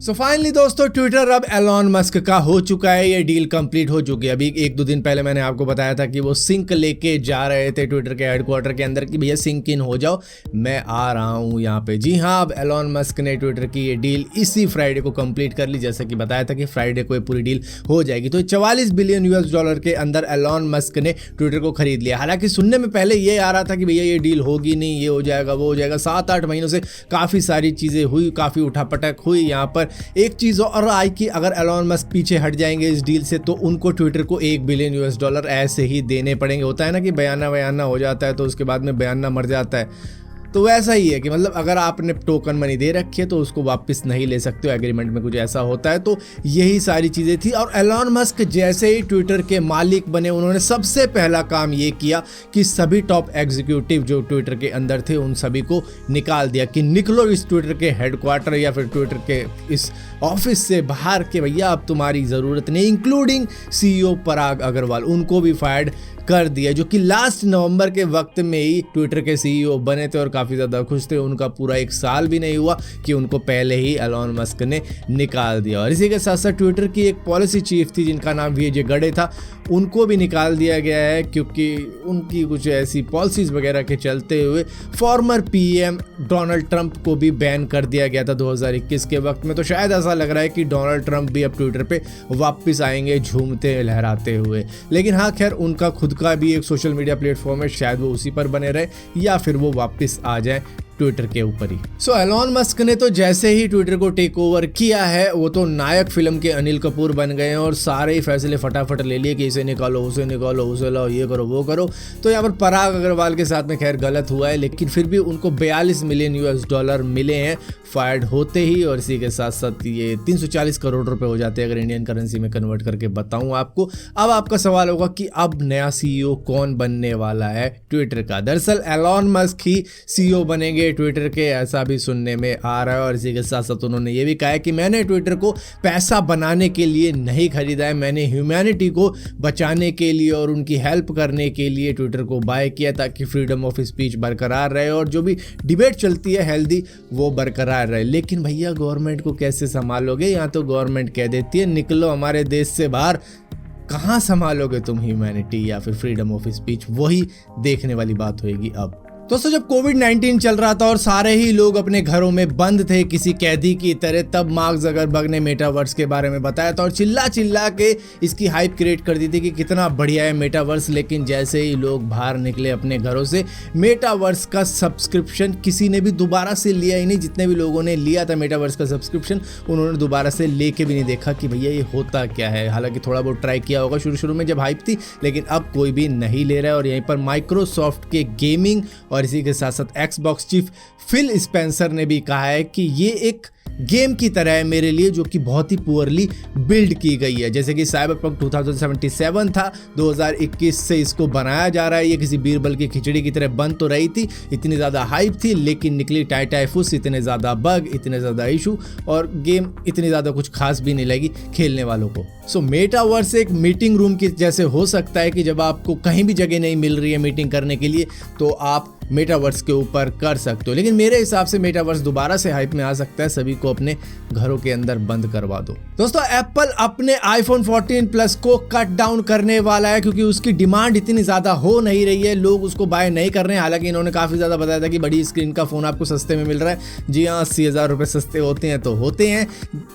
So finally दोस्तों Twitter अब Elon Musk का हो चुका है, ये डील कंप्लीट हो चुकी है। अभी एक दो दिन पहले मैंने आपको बताया था कि वो सिंक लेके जा रहे थे ट्विटर के हेडक्वार्टर के अंदर कि भैया सिंक इन हो जाओ, मैं आ रहा हूँ यहाँ पे। जी हाँ, अब एलॉन मस्क ने ट्विटर की ये डील इसी फ्राइडे को कंप्लीट कर ली। जैसे कि बताया था कि फ्राइडे को ये पूरी डील हो जाएगी। तो 44 बिलियन यूएस डॉलर के अंदर एलॉन मस्क ने ट्विटर को खरीद लिया। हालांकि सुनने में पहले ये आ रहा था कि भैया ये डील होगी नहीं, ये हो जाएगा वो हो जाएगा। 7-8 महीनों से काफ़ी सारी चीज़ें हुई, काफ़ी उठापटक हुई। यहाँ पर एक चीज़ और आई कि अगर एलॉन मस्क पीछे हट जाएंगे इस डील से तो उनको ट्विटर को 1 बिलियन यूएस डॉलर ऐसे ही देने पड़ेंगे। होता है ना कि बयाना हो जाता है तो उसके बाद में बयाना मर जाता है, तो वैसा ही है कि मतलब अगर आपने टोकन मनी दे रखी है तो उसको वापस नहीं ले सकते हो, एग्रीमेंट में कुछ ऐसा होता है। तो यही सारी चीज़ें थी। और एलॉन मस्क जैसे ही ट्विटर के मालिक बने, उन्होंने सबसे पहला काम ये किया कि सभी टॉप एग्जीक्यूटिव जो ट्विटर के अंदर थे उन सभी को निकाल दिया कि निकलो इस ट्विटर के हेडक्वार्टर या फिर ट्विटर के इस ऑफिस से बाहर के, भैया अब तुम्हारी ज़रूरत नहीं। इंक्लूडिंग सीईओ पराग अग्रवाल, उनको भी फायर्ड कर दिया, जो कि लास्ट नवंबर के वक्त में ही ट्विटर के सीईओ बने थे और काफ़ी ज़्यादा खुश थे। उनका पूरा 1 साल भी नहीं हुआ कि उनको पहले ही एलॉन मस्क ने निकाल दिया। और इसी के साथ साथ ट्विटर की एक पॉलिसी चीफ थी जिनका नाम विजय गड़े था, उनको भी निकाल दिया गया है क्योंकि उनकी कुछ ऐसी पॉलिसीज़ वगैरह के चलते हुए फॉर्मर पीएम डोनाल्ड ट्रंप को भी बैन कर दिया गया था 2021 के वक्त में। तो शायद ऐसा लग रहा है कि डोनाल्ड ट्रंप भी अब ट्विटर पे वापस आएंगे झूमते लहराते हुए। लेकिन हाँ, खैर उनका खुद का भी एक सोशल मीडिया प्लेटफॉर्म है, शायद वो उसी पर बने रहे या फिर वो वापस आ जाए ट्विटर के ऊपर ही। सो एलॉन मस्क ने तो जैसे ही ट्विटर को टेक ओवर किया है, वो तो नायक फिल्म के अनिल कपूर बन गए हैं और सारे ही फैसले फटाफट ले लिए कि इसे निकालो, उसे निकालो, उसे लाओ, ये करो वो करो। तो यहाँ पर पराग अग्रवाल के साथ में खैर गलत हुआ है, लेकिन फिर भी उनको 42 मिलियन यूएस डॉलर मिले हैं फायर्ड होते ही। और इसी के साथ साथ ये 340 करोड़ रुपए हो जाते हैं अगर इंडियन करेंसी में कन्वर्ट करके बताऊं आपको। अब आपका सवाल होगा कि अब नया सीईओ कौन बनने वाला है ट्विटर का। दरअसल एलॉन मस्क ही सीईओ बनेंगे ट्विटर के, ऐसा भी सुनने में आ रहा है। और इसी के साथ साथ उन्होंने ये भी कहा है कि मैंने ट्विटर को पैसा बनाने के लिए नहीं खरीदा है, मैंने ह्यूमैनिटी को बचाने के लिए और उनकी हेल्प करने के लिए ट्विटर को बाय किया ताकि फ्रीडम ऑफ स्पीच बरकरार रहे और जो भी डिबेट चलती है हेल्दी वो बरकरार रहे। लेकिन भैया गवर्नमेंट को कैसे संभालोगे? यहाँ तो गवर्नमेंट कह देती है निकलो हमारे देश से बाहर। कहाँ संभालोगे तुम ह्यूमैनिटी या फिर फ्रीडम ऑफ स्पीच? वही देखने वाली बात होगी अब। दोस्तों जब कोविड-19 चल रहा था और सारे ही लोग अपने घरों में बंद थे किसी कैदी की तरह, तब मार्क ज़करबर्ग ने मेटावर्स के बारे में बताया था और चिल्ला के इसकी हाइप क्रिएट कर दी थी कि कितना बढ़िया है मेटावर्स। लेकिन जैसे ही लोग बाहर निकले अपने घरों से, मेटावर्स का सब्सक्रिप्शन किसी ने भी दोबारा से लिया ही नहीं। जितने भी लोगों ने लिया था मेटावर्स का सब्सक्रिप्शन, उन्होंने दोबारा से लेके भी नहीं देखा कि भैया ये होता क्या है। हालांकि थोड़ा बहुत ट्राई किया होगा शुरू में जब हाइप थी, लेकिन अब कोई भी नहीं ले रहा है। और यहीं पर माइक्रोसॉफ्ट के गेमिंग और इसी के साथ साथ एक्सबॉक्स चीफ फिल स्पेंसर ने भी कहा है कि ये एक गेम की तरह है मेरे लिए, जो कि बहुत ही पुअरली बिल्ड की गई है। जैसे कि साइबरपंक 2077 था, 2021 से इसको बनाया जा रहा है। ये किसी बीरबल की खिचड़ी की तरह बन तो रही थी, इतनी ज़्यादा हाइप थी, लेकिन निकली टाइफूस, इतने ज़्यादा बग, इतने ज़्यादा इशू और गेम इतनी ज़्यादा कुछ खास भी नहीं लगी खेलने वालों को। सो मेटावर्स एक मीटिंग रूम की जैसे हो सकता है कि जब आपको कहीं भी जगह नहीं मिल रही है मीटिंग करने के लिए तो आप मेटावर्स के ऊपर कर सकते हो। लेकिन मेरे हिसाब से मेटावर्स दोबारा से हाइप में आ सकता है, सभी को अपने घरों के अंदर बंद करवा दो। दोस्तों एप्पल अपने आईफोन 14 प्लस को कट डाउन करने वाला है क्योंकि उसकी डिमांड इतनी ज़्यादा हो नहीं रही है, लोग उसको बाय नहीं कर रहे हैं। हालांकि इन्होंने काफ़ी ज़्यादा बताया था कि बड़ी स्क्रीन का फ़ोन आपको सस्ते में मिल रहा है। जी हाँ, 80,000 रुपये सस्ते होते हैं तो होते हैं,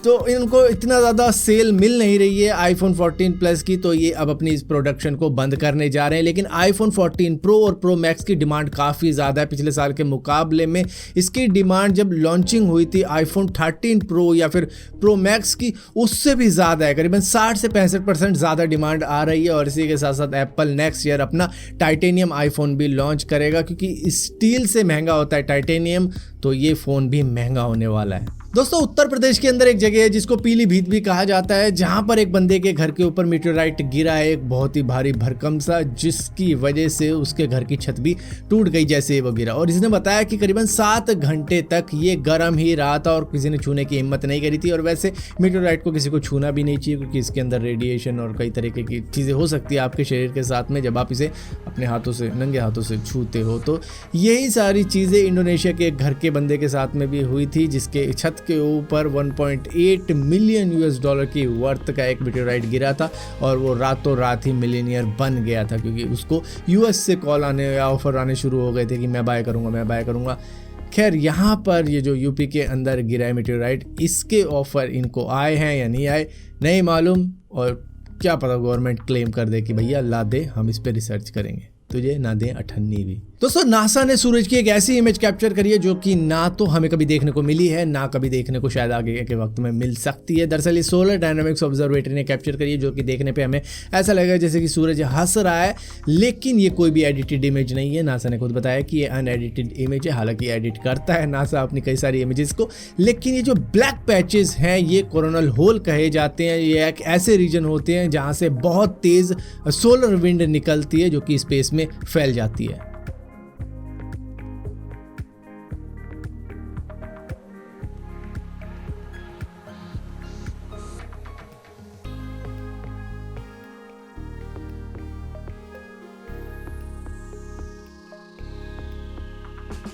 तो इनको इतना ज़्यादा सेल मिल नहीं रही है आईफोन 14 प्लस की, तो ये अब अपनी इस प्रोडक्शन को बंद करने जा रहे हैं। लेकिन आईफोन 14 प्रो और प्रो मैक्स की डिमांड काफ़ी ज़्यादा है पिछले साल के मुकाबले में। इसकी डिमांड जब लॉन्चिंग हुई थी आईफोन 13 प्रो या फिर प्रो मैक्स की, उससे भी ज़्यादा है, करीबन 60 से 65% ज़्यादा डिमांड आ रही है। और इसी के साथ साथ एप्पल नेक्स्ट ईयर अपना टाइटेनियम आईफोन भी लॉन्च करेगा क्योंकि स्टील से महंगा होता है टाइटेनियम, तो ये फ़ोन भी महंगा होने वाला है। दोस्तों उत्तर प्रदेश के अंदर एक जगह है जिसको पीलीभीत भी कहा जाता है, जहां पर एक बंदे के घर के ऊपर मीटेराइट गिरा है, एक बहुत ही भारी भरकम सा, जिसकी वजह से उसके घर की छत भी टूट गई जैसे वो गिरा। और इसने बताया कि करीबन 7 घंटे तक ये गर्म ही रहा था और किसी ने छूने की हिम्मत नहीं करी थी। और वैसे मीटेराइट को किसी को छूना भी नहीं चाहिए क्योंकि इसके अंदर रेडिएशन और कई तरीके की चीज़ें हो सकती है आपके शरीर के साथ में जब आप इसे अपने हाथों से, नंगे हाथों से छूते हो। तो यही सारी चीज़ें इंडोनेशिया के एक घर के बंदे के साथ में भी हुई थी, जिसके छत के ऊपर 1.8 मिलियन यूएस डॉलर की वर्थ का एक मेटेओराइट गिरा था और वो रातों रात ही मिलियनियर बन गया था, क्योंकि उसको यूएस से कॉल आने या ऑफर आने शुरू हो गए थे कि मैं बाय करूँगा। खैर यहाँ पर ये जो यूपी के अंदर गिरा है मेटेओराइट, इसके ऑफर इनको आए हैं या नहीं आए नहीं मालूम, और क्या पता गवर्नमेंट क्लेम कर दे कि भैया ला दे, हम इस पे रिसर्च करेंगे, तुझे ना दे अठन्नी भी। दोस्तों नासा ने सूरज की एक ऐसी इमेज कैप्चर करी है जो कि ना तो हमें कभी देखने को मिली है, ना कभी देखने को शायद आगे के वक्त में मिल सकती है। दरअसल ये सोलर डायनामिक्स ऑब्जर्वेटरी ने कैप्चर करी है, जो कि देखने पे हमें ऐसा लगेगा जैसे कि सूरज हंस रहा है, लेकिन ये कोई भी एडिटेड इमेज नहीं है। नासा ने खुद बताया कि ये अनएडिटेड इमेज है, हालांकि एडिट करता है नासा अपनी कई सारी इमेजेस को, लेकिन ये जो ब्लैक पैचेस हैं ये कोरोनल होल कहे जाते हैं। ये एक ऐसे रीजन होते हैं जहाँ से बहुत तेज सोलर विंड निकलती है जो कि स्पेस में फैल जाती है।